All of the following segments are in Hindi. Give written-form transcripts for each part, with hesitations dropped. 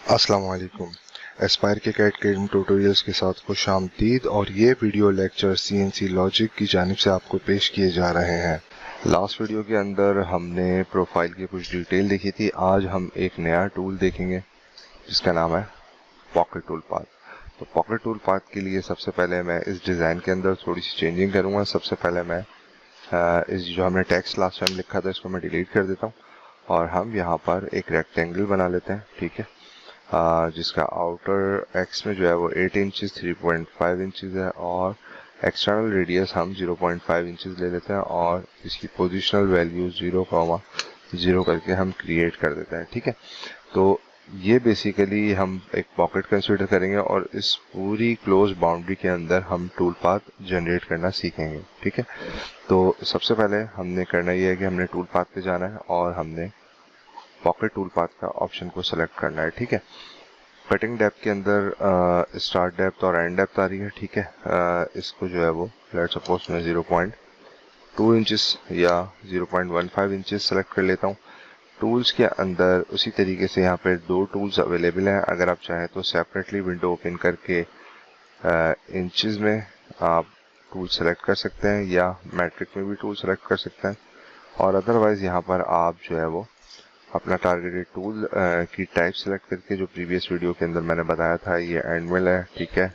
अस्सलाम वालेकुम। एस्पायर के कैट गेम ट्यूटोरियल्स के साथ खुश आमदीद और ये वीडियो लेक्चर सीएनसी लॉजिक की जानिब से आपको पेश किए जा रहे हैं। लास्ट वीडियो के अंदर हमने प्रोफाइल की कुछ डिटेल देखी थी। आज हम एक नया टूल देखेंगे जिसका नाम है पॉकेट टूल पाथ। तो पॉकेट टूल पाथ के लिए सबसे पहले मैं इस डिज़ाइन के अंदर थोड़ी सी चेंजिंग करूँगा। सबसे पहले मैं इस जो हमने टेक्स्ट लास्ट टाइम लिखा था इसको मैं डिलीट कर देता हूँ और हम यहाँ पर एक रेक्टेंगल बना लेते हैं। ठीक है, जिसका आउटर एक्स में जो है वो 8 इंचज़ 3.5 इंचज़ है और एक्सटर्नल रेडियस हम 0.5 इंचज़ ले लेते हैं और इसकी पोजिशनल वैल्यू 0,0 करके हम क्रिएट कर देते हैं। ठीक है, तो ये बेसिकली हम एक पॉकेट कंसीडर करेंगे और इस पूरी क्लोज बाउंड्री के अंदर हम टूल पाथ जनरेट करना सीखेंगे। ठीक है, तो सबसे पहले हमने करना ये है कि हमने टूल पाथ पे जाना है और हमने पॉकेट टूल पाथ का ऑप्शन को सेलेक्ट करना है। ठीक है, कटिंग डेप्थ के अंदर स्टार्ट डेप्थ और एंड डेप्थ आ रही है। ठीक है, इसको जो है वो लेट्स सपोज मैं 0.2 इंचेस या 0.15 इंचेस सेलेक्ट कर लेता हूँ। टूल्स के अंदर उसी तरीके से यहाँ पे दो टूल्स अवेलेबल हैं। अगर आप चाहें तो सेपरेटली विंडो ओपन करके इंचेस में आप टूल सेलेक्ट कर सकते हैं या मैट्रिक में भी टूल सेलेक्ट कर सकते हैं और अदरवाइज यहाँ पर आप जो है वो अपना टारगेटेड टूल की टाइप सेलेक्ट करके, जो प्रीवियस वीडियो के अंदर मैंने बताया था, ये एंड मिल है। ठीक है,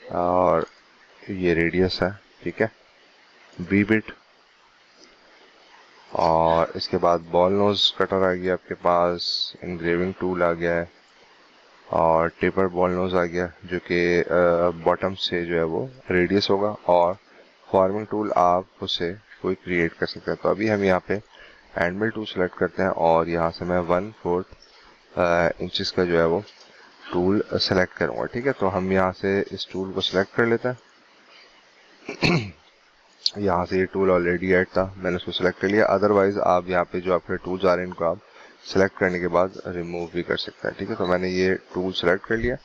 और ये रेडियस है। ठीक है, बी बिट और इसके बाद बॉल नोज कटर आ गया आपके पास, इंग्रेविंग टूल आ गया है और टेपर बॉल नोज आ गया जो कि बॉटम से जो है वो रेडियस होगा और फॉर्मिंग टूल आप उसे कोई क्रिएट कर सकते हैं। तो अभी हम यहाँ पे एंड मिल टूल सेलेक्ट करते हैं और यहाँ से मैं 1/4 इंचेस का जो है वो टूल सेलेक्ट करूँगा। ठीक है, तो हम यहाँ से इस टूल को सिलेक्ट कर लेते हैं। यहाँ से ये टूल ऑलरेडी ऐड था, मैंने उसको सिलेक्ट कर लिया। अदरवाइज आप यहाँ पे जो आपके टूल्स आ रहे हैं इनको आप सेलेक्ट करने के बाद रिमूव भी कर सकते हैं। ठीक है, तो मैंने ये टूल सेलेक्ट कर लिया।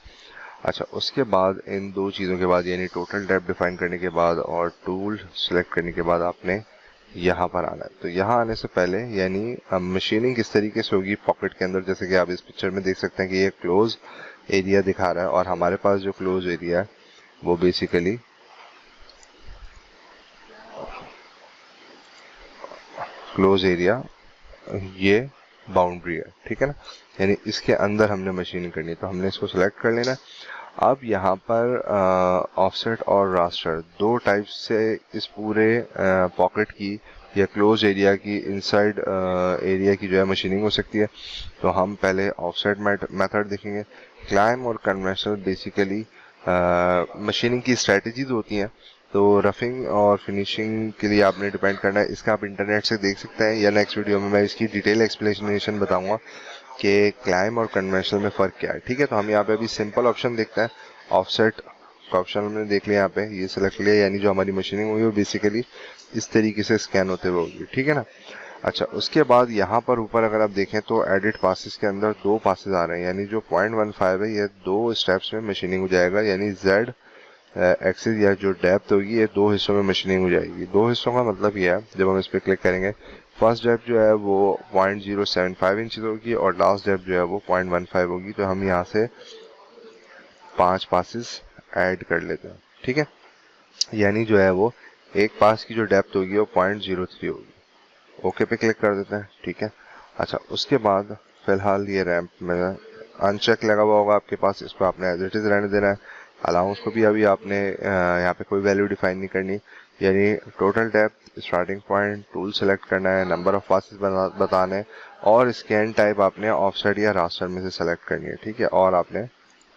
अच्छा, उसके बाद इन दो चीज़ों के बाद यानी टोटल डेप्थ डिफाइन करने के बाद और टूल सेलेक्ट करने के बाद आपने यहाँ पर आना है। तो यहाँ आने से पहले यानी मशीनिंग किस तरीके से होगी पॉकेट के अंदर, जैसे कि आप इस पिक्चर में देख सकते हैं कि ये क्लोज एरिया दिखा रहा है और हमारे पास जो क्लोज एरिया है वो बेसिकली क्लोज एरिया ये बाउंड्री है। ठीक है ना, यानी इसके अंदर हमने मशीनिंग करनी है। तो हमने इसको सिलेक्ट कर लेना है। अब यहाँ पर ऑफसेट और रास्टर दो टाइप से इस पूरे पॉकेट की या क्लोज एरिया की इनसाइड एरिया की जो है मशीनिंग हो सकती है। तो हम पहले ऑफसेट मेथड देखेंगे। क्लाइम और कन्वेंशनल बेसिकली मशीनिंग की स्ट्रेटजीज होती हैं। तो रफिंग और फिनिशिंग के लिए आपने डिपेंड करना है, इसका आप इंटरनेट से देख सकते हैं या नेक्स्ट वीडियो में मैं इसकी डिटेल एक्सप्लेनेशन बताऊंगा कि क्लाइम और कन्वेंशनल में फ़र्क क्या है। ठीक है, तो हम यहाँ पे अभी सिंपल ऑप्शन देखते हैं। ऑफसेट का ऑप्शन हमने देख लिया, यहाँ पे ये सेलेक्ट लिया, यानी जो हमारी मशीनिंग हुई वो बेसिकली इस तरीके से स्कैन होते हुए होगी। ठीक है ना, अच्छा, उसके बाद यहाँ पर ऊपर अगर आप देखें तो एडिट पासेस के अंदर दो पासेस आ रहे हैं, यानी जो 0.15 है ये दो स्टेप्स में मशीनिंग हो जाएगा, यानी जेड एक्सिस या जो डेप्थ होगी ये दो हिस्सों में मशीनिंग हो जाएगी। दो हिस्सों का मतलब ये है, जब हम इस पर क्लिक करेंगे, फर्स्ट डेप्थ जो है वो 0.075 इंच होगी और लास्ट डेप्थ जो है वो 0.15 होगी। तो हम यहाँ से 5 पासेस ऐड कर लेते हैं। ठीक है, यानी जो है वो एक पास की जो डेप्थ होगी वो 0.03 होगी। ओके पे क्लिक कर देते हैं। ठीक है, अच्छा, उसके बाद फिलहाल ये रैंप में अनचेक लगा हुआ होगा आपके पास, इसको आपने एज इट इज रहने देना है। अलाउंस को भी अभी आपने यहाँ पे कोई वैल्यू डिफाइन नहीं करनी, यानी total depth, starting point, tool select करना है, नंबर ऑफ पासेस बताने और स्कैन टाइप आपने ऑफसेट या रास्टर में से सेलेक्ट करनी है। ठीक है, और आपने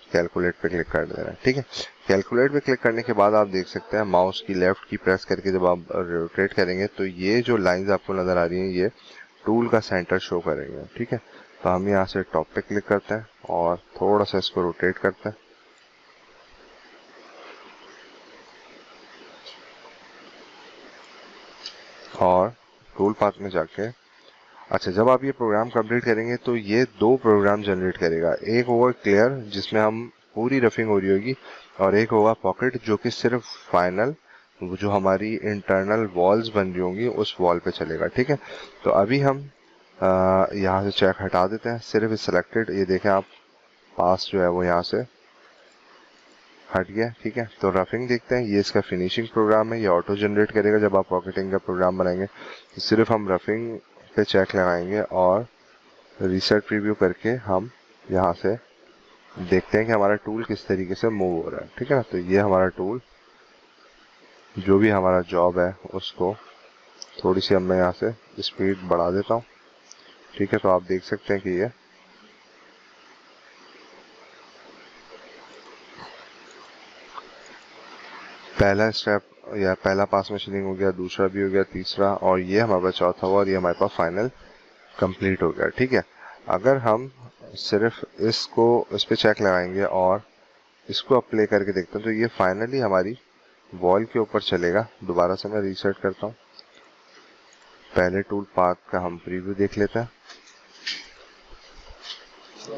कैलकुलेट पे क्लिक कर देना है। ठीक है, कैलकुलेट पे क्लिक करने के बाद आप देख सकते हैं माउस की लेफ्ट की प्रेस करके जब आप रोटेट करेंगे तो ये जो लाइंस आपको नजर आ रही हैं ये टूल का सेंटर शो करेंगे। ठीक है, तो हम यहाँ से टॉप पे क्लिक करते हैं और थोड़ा सा इसको रोटेट करते हैं और टूल पाथ में जाके, अच्छा, जब आप ये प्रोग्राम कंप्लीट करेंगे तो ये दो प्रोग्राम जनरेट करेगा। एक होगा क्लियर जिसमें हम पूरी रफिंग हो रही होगी और एक होगा पॉकेट जो कि सिर्फ फाइनल जो हमारी इंटरनल वॉल्स बन रही होंगी उस वॉल पे चलेगा। ठीक है, तो अभी हम यहाँ से चेक हटा देते हैं, सिर्फ सिलेक्टेड, ये देखें आप पास जो है वो यहाँ से हट गया। ठीक है, तो रफिंग देखते हैं। ये इसका फिनिशिंग प्रोग्राम है, ये ऑटो जनरेट करेगा जब आप पॉकेटिंग का प्रोग्राम बनाएंगे। तो सिर्फ हम रफिंग पे चेक लगाएंगे और रीसेट प्रीव्यू करके हम यहाँ से देखते हैं कि हमारा टूल किस तरीके से मूव हो रहा है। ठीक है ना, तो ये हमारा टूल, जो भी हमारा जॉब है उसको थोड़ी सी अब मैं यहाँ से स्पीड बढ़ा देता हूँ। ठीक है, तो आप देख सकते हैं कि ये पहला स्टेप या पहला पास मशीनिंग हो गया, दूसरा भी हो गया, तीसरा, और ये हमारे पास चौथा हुआ और ये हमारे पास फाइनल कंप्लीट हो गया। ठीक है, अगर हम सिर्फ इसको इस पे चेक लगाएंगे और इसको अप्लाई करके देखते हैं तो ये फाइनली हमारी वॉल के ऊपर चलेगा। दोबारा से मैं रीसेट करता हूँ। पहले टूल पाथ का हम प्रीव्यू देख लेते हैं,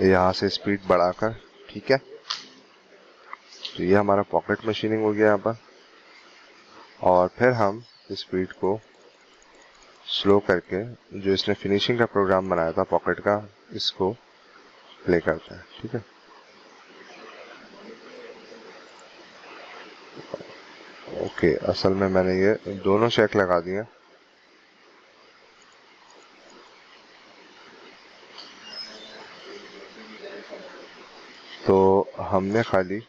यहाँ से स्पीड बढ़ाकर। ठीक है, तो ये हमारा पॉकेट मशीनिंग हो गया यहाँ पर, और फिर हम स्पीड को स्लो करके जो इसने फिनिशिंग का प्रोग्राम बनाया था पॉकेट का, इसको प्ले करते हैं। ठीक है, ओके, असल में मैंने ये दोनों चेक लगा दिए। तो हमने खाली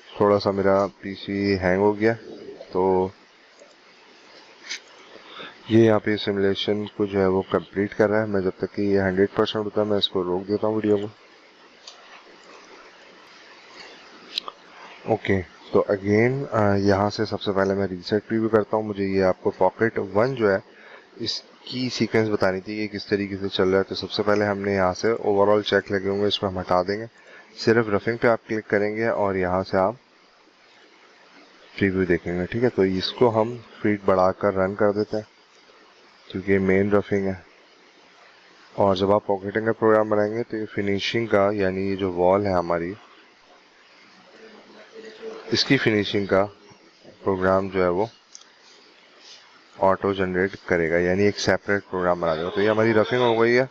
थोड़ा सा मेरा पीसी हैंग हो गया, तो ये यहाँ पे सिमुलेशन को जो है वो कंप्लीट कर रहा है। मैं जब तक कि ये 100% होता है मैं इसको रोक देता हूँ वीडियो को। ओके, तो अगेन यहाँ से सबसे पहले मैं रीसेट प्रीव्यू करता हूँ। मुझे ये आपको पॉकेट 1 जो है इसकी सीक्वेंस बतानी थी कि किस तरीके से चल रहा है। तो सबसे पहले हमने यहाँ से ओवरऑल चेक लगे होंगे, इसको हम हटा देंगे। सिर्फ रफिंग पे आप क्लिक करेंगे और यहाँ से आप प्रीव्यू देखेंगे। ठीक है, तो इसको हम स्पीड बढ़ाकर रन कर देते हैं क्योंकि मेन रफिंग है। और जब आप पॉकेटिंग का प्रोग्राम बनाएंगे तो ये फिनिशिंग का, यानी ये जो वॉल है हमारी, इसकी फिनिशिंग का प्रोग्राम जो है वो ऑटो जनरेट करेगा, यानी एक सेपरेट प्रोग्राम बना देगा। तो ये हमारी रफिंग हो गई है।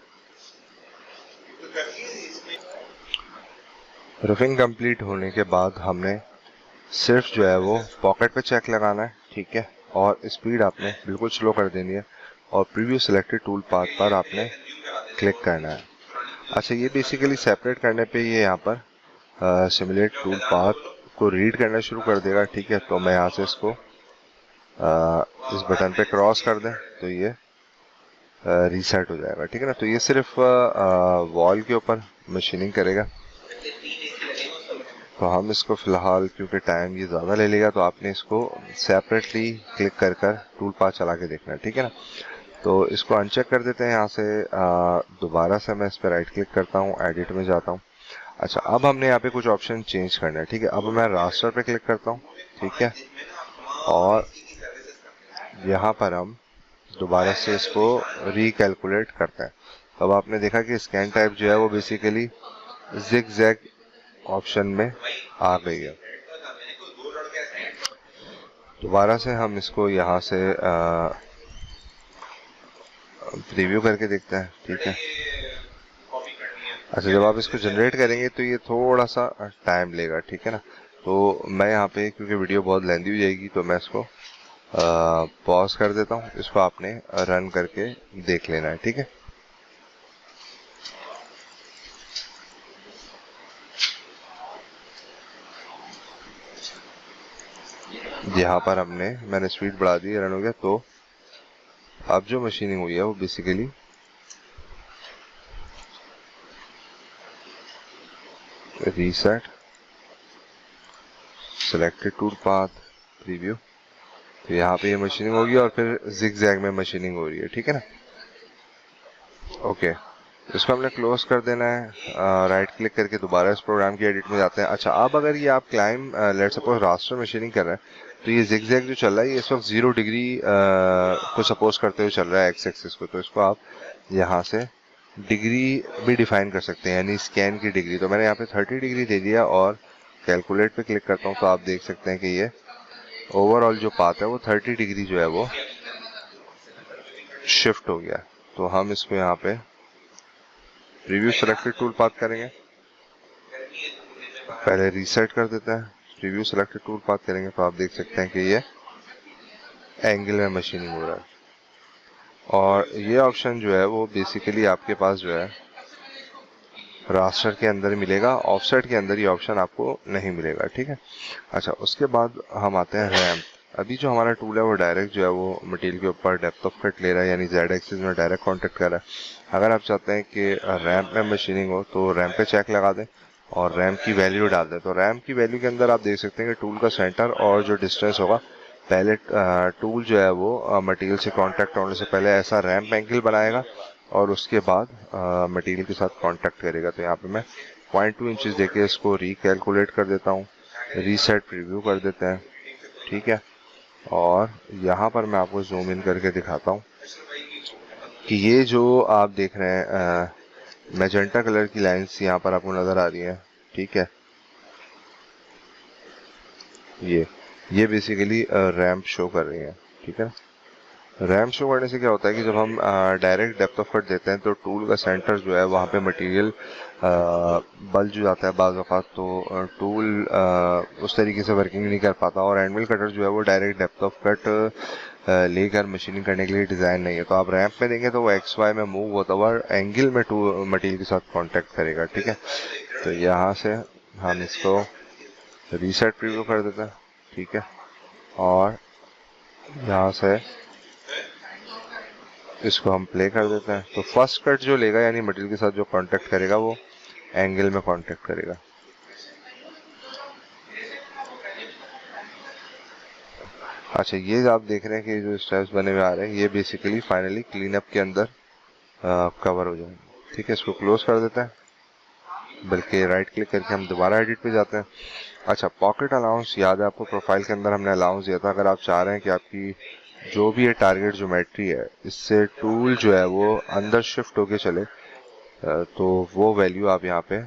रफिंग कंप्लीट होने के बाद हमने सिर्फ जो है वो पॉकेट पे चेक लगाना है। ठीक है, और स्पीड आपने बिल्कुल स्लो कर देनी है और प्रीव्यू सिलेक्टेड टूल पाथ पर आपने क्लिक करना है। अच्छा, ये बेसिकली सेपरेट करने पे ये यहाँ पर सिमुलेट टूल पाथ को रीड करना शुरू कर देगा। ठीक है, तो मैं यहाँ से इसको इस बटन पे क्रॉस कर दें तो ये रीसेट हो जाएगा। ठीक है ना, तो ये सिर्फ वॉल के ऊपर मशीनिंग करेगा। तो हम इसको फिलहाल, क्योंकि टाइम ये ज़्यादा ले लेगा, तो आपने इसको सेपरेटली क्लिक कर कर टूल पाथ चला के देखना है। ठीक है ना, तो इसको अनचेक कर देते हैं। यहाँ से दोबारा से मैं इस पर राइट क्लिक करता हूँ, एडिट में जाता हूँ। अच्छा, अब हमने यहाँ पे कुछ ऑप्शन चेंज करना है। ठीक है, अब मैं रास्टर पे क्लिक करता हूँ। ठीक है, और यहाँ पर हम दोबारा से इसको रिकैलकुलेट करते हैं। अब आपने देखा कि स्कैन टाइप जो है वो बेसिकली जिग जैग ऑप्शन में आ गई है। दोबारा से हम इसको यहाँ से प्रीव्यू करके देखते हैं। ठीक है, अच्छा, जब आप इसको जनरेट करेंगे तो ये थोड़ा सा टाइम लेगा। ठीक है ना, तो मैं यहाँ पे, क्योंकि वीडियो बहुत लेंदी हो जाएगी, तो मैं इसको पॉज कर देता हूँ। इसको आपने रन करके देख लेना है। ठीक है, यहाँ पर मैंने स्पीड बढ़ा दी, रन हो गया। तो अब जो मशीनिंग हुई है वो basically reset selected tool path preview, तो यहाँ पे ये मशीनिंग होगी और फिर जिग जैग में मशीनिंग हो रही है। ठीक है ना, ओके, इसको हमने क्लोज कर देना है। राइट क्लिक करके दोबारा इस प्रोग्राम की एडिट में जाते हैं। अच्छा, अब अगर ये आप climb let's suppose raster machining कर रहे हैं, तो ये जिग जैग जो चल रहा है ये इस वक्त 0 डिग्री को सपोज करते हुए चल रहा है, एक्स एक्सिस को। तो इसको आप यहाँ से डिग्री भी डिफाइन कर सकते हैं, यानी स्कैन की डिग्री। तो मैंने यहाँ पे 30 डिग्री दे दिया और कैलकुलेट पे क्लिक करता हूँ, तो आप देख सकते हैं कि ये ओवरऑल जो पाथ है वो 30 डिग्री जो है वो शिफ्ट हो गया। तो हम इसको यहाँ पे प्रीव्यू सेलेक्टेड टूल पाथ करेंगे, पहले रीसेट कर देते हैं, प्रीव्यू सेलेक्टेड टूल पाथ करेंगे तो आप देख सकते हैं कि ये एंगल में मशीनिंग हो रहा है। और ये ऑप्शन जो है वो बेसिकली आपके पास जो है रास्टर के अंदर मिलेगा, ऑफसेट के अंदर ये ऑप्शन आपको नहीं मिलेगा, ठीक है। अच्छा, उसके बाद हम आते हैं रैम। अभी जो हमारा टूल है वो डायरेक्ट जो है वो मटेरियल के ऊपर डेप्थ ऑफ कट ले रहा है, यानी जेड एक्सिस में डायरेक्ट कांटेक्ट कर रहा है। अगर आप चाहते हैं कि रैम में मशीनिंग हो तो रैम पे चेक लगा दें और रैम की वैल्यू डाल दें। तो रैम की वैल्यू के अंदर आप देख सकते हैं कि टूल का सेंटर और जो डिस्टेंस होगा, पहले टूल जो है वो मटेरियल से कांटेक्ट होने से पहले ऐसा रैम्प एंगल बनाएगा और उसके बाद मटेरियल के साथ कांटेक्ट करेगा। तो यहाँ पे मैं 0.2 इंचेस देके इसको रिकैलकुलेट कर देता हूँ, रीसेट प्रीव्यू कर देते हैं, ठीक है। और यहाँ पर मैं आपको जूम इन करके दिखाता हूँ कि ये जो आप देख रहे हैं मैजेंटा कलर की लाइंस यहाँ पर आपको नजर आ रही है, ठीक है। ये बेसिकली रैम्प शो कर रही है, ठीक है। रैम शो करने से क्या होता है कि जब हम डायरेक्ट डेप्थ ऑफ कट देते हैं तो टूल का सेंटर जो है वहाँ पे मटेरियल बल्ज हो जाता है बाज़ औक़ात, तो टूल उस तरीके से वर्किंग नहीं कर पाता। और एंडमिल कटर जो है वो डायरेक्ट डेप्थ ऑफ कट लेकर मशीनिंग करने के लिए डिज़ाइन नहीं है। तो आप रैम्प में देंगे तो वो एक्स वाई में मूव होता हुआ एंगल में मटेरियल के साथ कॉन्टेक्ट करेगा, ठीक है। तो यहाँ से हम इसको रीसेट प्रीव्यू कर देते हैं, ठीक है। और यहाँ से इसको हम प्ले कर देते हैं। तो फर्स्ट कट जो लेगा यानी मटेरियल के साथ जो कांटेक्ट करेगा वो एंगल में कांटेक्ट करेगा। अच्छा, ये आप देख रहे हैं कि जो स्टेप्स बने हुए आ रहे हैं ये बेसिकली फाइनली क्लीन अप के अंदर कवर हो जाएंगे, ठीक है। इसको क्लोज कर देते हैं, बल्कि राइट क्लिक करके हम दोबारा एडिट पे जाते हैं। अच्छा, पॉकेट अलाउंस याद है आपको, प्रोफाइल के अंदर हमने अलाउंस दिया था। अगर आप चाह रहे हैं कि आपकी जो भी ये टारगेट ज्योमेट्री है इससे टूल जो है वो अंदर शिफ्ट होके चले, तो वो वैल्यू आप यहाँ पे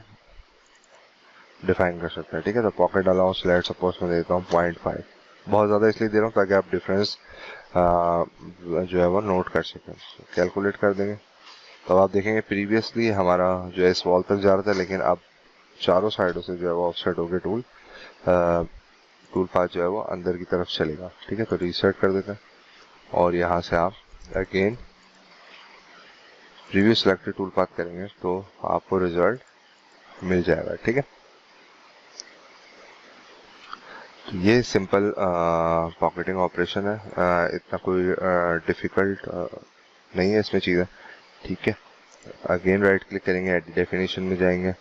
डिफाइन कर सकते हैं, ठीक है। तो पॉकेट अलाउंस लेट सपोज मैं देता हूँ 0.5, बहुत ज़्यादा इसलिए दे रहा हूँ ताकि आप डिफरेंस जो है वो नोट कर सकें। कैलकुलेट कर देंगे तो आप देखेंगे प्रीवियसली हमारा जो है इस वॉल तक जा रहा था, लेकिन अब चारों साइडों से जो है वो ऑफसेट होकर टूल पाथ जो है वो अंदर की तरफ चलेगा, ठीक है। तो रीसेट कर देते हैं और यहाँ से आप again preview selected tool path करेंगे तो आपको रिजल्ट मिल जाएगा, ठीक है। तो ये सिंपल पॉकेटिंग ऑपरेशन है, इतना कोई डिफिकल्ट नहीं है इसमें चीज़ें, ठीक है। अगेन राइट क्लिक करेंगे, एडिट डेफिनेशन में जाएंगे।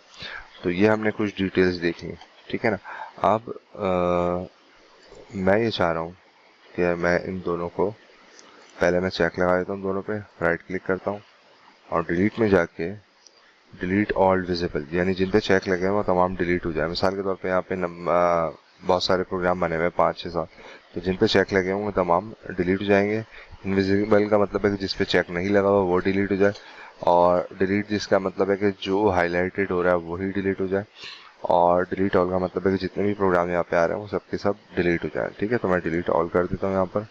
तो ये हमने कुछ डिटेल्स देखी, ठीक है ना। अब मैं ये चाह रहा हूँ कि मैं इन दोनों को पहले मैं चेक लगा देता हूँ, दोनों पे राइट क्लिक करता हूँ और डिलीट में जाके डिलीट ऑल विजिबल, यानी जिन पे चेक लगे हैं वो तमाम डिलीट हो जाए। मिसाल के तौर पे यहाँ पे बहुत सारे प्रोग्राम बने हुए हैं 5-6-7, तो जिन पे चेक लगे होंगे तमाम डिलीट हो जाएंगे। इनविजिबल का मतलब है कि जिस पे चेक नहीं लगा हुआ वो डिलीट हो जाए, और डिलीट जिसका मतलब है कि जो हाईलाइटेड हो रहा है वही डिलीट हो जाए, और डिलीट ऑल का मतलब है कि जितने भी प्रोग्राम यहाँ पे आ रहे हैं वो सब के सब डिलीट हो जाए, ठीक है। तो मैं डिलीट ऑल कर देता हूँ यहाँ पर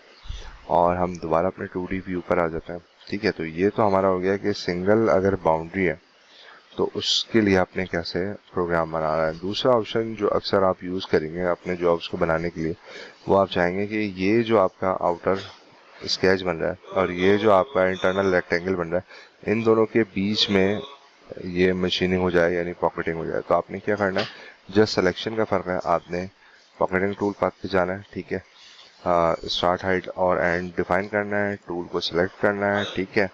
और हम दोबारा अपने 2D व्यू पर आ जाते हैं, ठीक है। तो ये तो हमारा हो गया कि सिंगल अगर बाउंड्री है तो उसके लिए आपने कैसे प्रोग्राम बनाना है। दूसरा ऑप्शन जो अक्सर आप यूज़ करेंगे अपने जॉब्स को बनाने के लिए, वो आप चाहेंगे कि ये जो आपका आउटर स्केच बन रहा है और ये जो आपका इंटरनल रेक्टेंगल बन रहा है, इन दोनों के बीच में ये मशीनिंग हो जाए यानी पॉकेटिंग हो जाए। तो आपने क्या करना है, जस्ट सिलेक्शन का फ़र्क है, आपने पॉकेटिंग टूल पाथ पे जाना है, ठीक है। स्टार्ट हाइट और एंड डिफाइन करना है, टूल को सिलेक्ट करना है, ठीक है।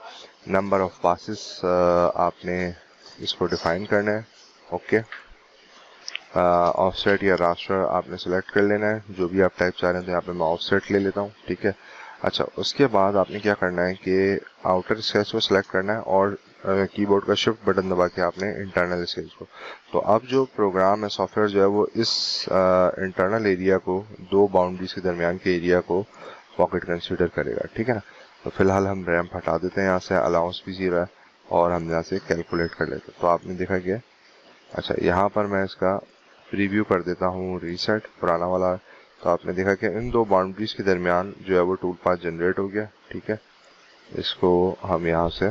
नंबर ऑफ पासेस आपने इसको डिफाइन करना है, ओके। ऑफसेट या रास्टर आपने सेलेक्ट कर लेना है, जो भी आप टाइप चाह रहे हैं। तो यहाँ पे मैं ऑफसेट ले लेता हूँ, ठीक है। अच्छा, उसके बाद आपने क्या करना है कि आउटर स्केच को सिलेक्ट करना है और कीबोर्ड का शिफ्ट बटन दबा के आपने इंटरनल स्केच को। तो अब जो प्रोग्राम है, सॉफ्टवेयर जो है वो इस इंटरनल एरिया को, दो बाउंड्रीज के दरमियान के एरिया को पॉकेट कंसीडर करेगा, ठीक है ना। तो फिलहाल हम रैम्प हटा देते हैं यहाँ से, अलाउंस भी 0 है और हम यहाँ से कैलकुलेट कर लेते हैं। तो आपने देखा क्या, अच्छा यहाँ पर मैं इसका प्रीव्यू कर देता हूँ, रीसेट पुराना वाला। तो आपने देखा कि इन दो बाउंड्रीज के दरमियान जो है वो टूल पाथ जनरेट हो गया, ठीक है। इसको हम यहाँ से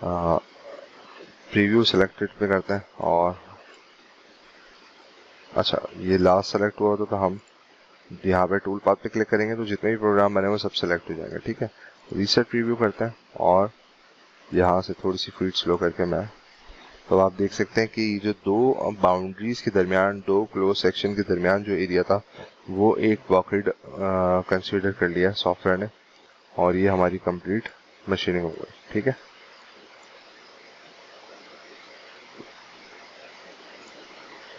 प्रीव्यू सिलेक्टेड पे करते हैं और अच्छा ये लास्ट सेलेक्ट हुआ तो हम यहाँ पे टूल पाथ पे क्लिक करेंगे तो जितने भी प्रोग्राम बने वो सब सेलेक्ट हो जाएंगे। ठीक है, रीसेट प्रीव्यू करते हैं और यहाँ से थोड़ी सी फीड स्लो करके मैं, तो आप देख सकते हैं कि जो दो बाउंड्रीज के दरमियान, दो क्लोज सेक्शन के दरमियान जो एरिया था वो एक पॉकेट कंसीडर कर लिया सॉफ्टवेयर ने और ये हमारी कंप्लीट मशीनिंग हो गई। ठीक है,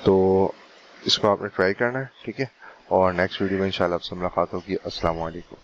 तो इसको आपने ट्राई करना है। ठीक है, और नेक्स्ट वीडियो में इंशाल्लाह आपसे मुलाकात होगी। अस्सलाम वालेकुम।